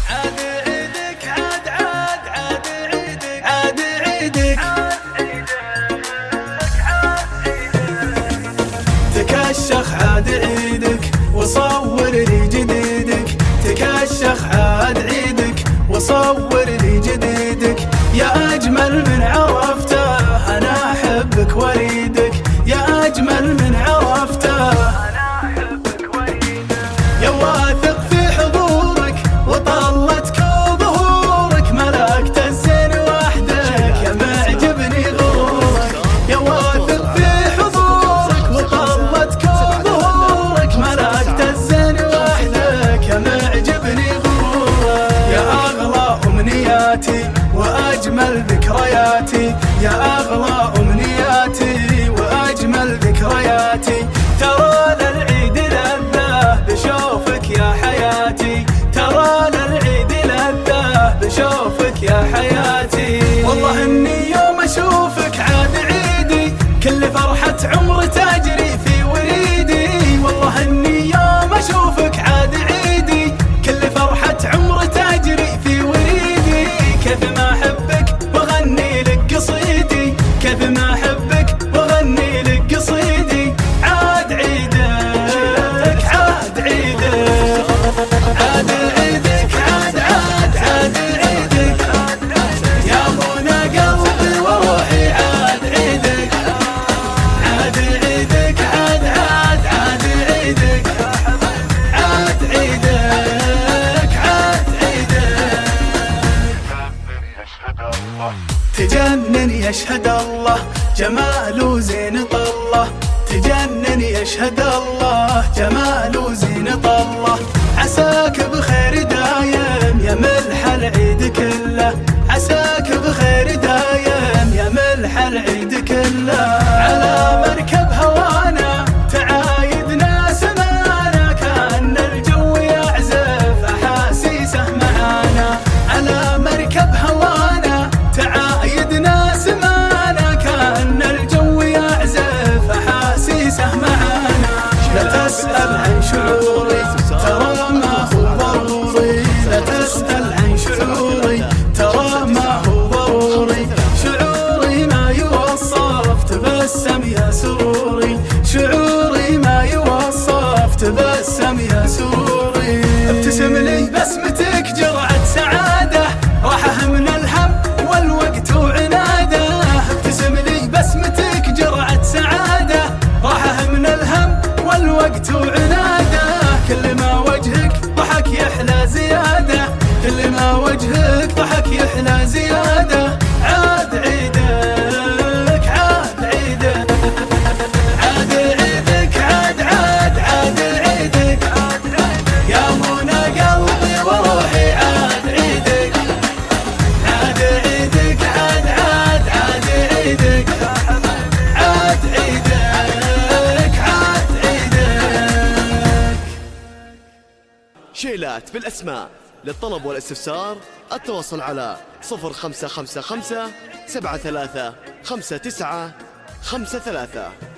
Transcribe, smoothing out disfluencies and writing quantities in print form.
عاد عيدك عاد عاد عاد عيدك عاد عيدك تكشخ عاد عيدك وصور لي جديدك تكشخ عاد عيدك وصور لي جديدك يا أجمل من عرفته أنا أحبك وريدك يا أجمل من عرفته أنا أحبك وريدك يا واثق في حضورك وطلتك وظهورك ملكت الزين وحدك يا معجبني غرورك يا واثق في حضورك وطلتك وظهورك ملكت الزين وحدك يا معجبني غرورك يا أغلى أمنياتي وأجمل ذكرياتي يا أغلى أمنياتي وأجمل ذكرياتي ترى للعيد لذة بشوفك يا حياتي ترى للعيد لذة بشوفك يا حياتي والله إني يوم أشوفك عاد عيدي كل فرحة عمر تجري في وريدي والله إني يوم أشوفك عاد عيدي كل فرحة عمر تجري في وريدي كيف ما أحبك وأغني لك قصيدي كيف ما أحبك وأغني لك قصيدي عاد عيدك عاد عيدك عاد عيدك عاد عاد عاد عيدك يا منى قلبي وروحي عاد عيدك عاد عيدك عاد عاد عاد عيدك عاد عيدك عاد عيدك تجنن يشهد الله جمال زين طله تجنن يشهد الله جمال زين طله عساك بخير دايم يا ملح العيد كله عساك بخير دايم يا ملح العيد كله على مركب هوانا تعايدنا سمانا كأن الجو يعزف أحاسيسه معانا على مركب هوانا تعايدنا سمانا كأن الجو يعزف أحاسيسه معانا لا تسأل عن شعوري ترى ما هو ضروري لا تسأل عن شعوري ترى ما هو ضروري شعوري ما يوصف تبسم يا سروري شعوري ما يوصف تبسم يا سروري ابتسم لي بسمتك جرعة سعادة راحة من الهم والوقت وعناده ابتسم لي بسمتك جرعة سعادة راحة من الهم والوقت وعناده كل ما وجهك ضحك يحلى زيادة كل ما وجهك ضحك يحلى زيادة عاد عيدك عاد عيدك عاد عيدك عاد عاد عاد عيدك يا منى قلبي وروحي عاد عيدك عاد عيدك عاد عاد عاد عيدك عاد عيدك عاد عيدك شيلات بالأسماء للطلب والاستفسار التواصل على 0555 73 59 53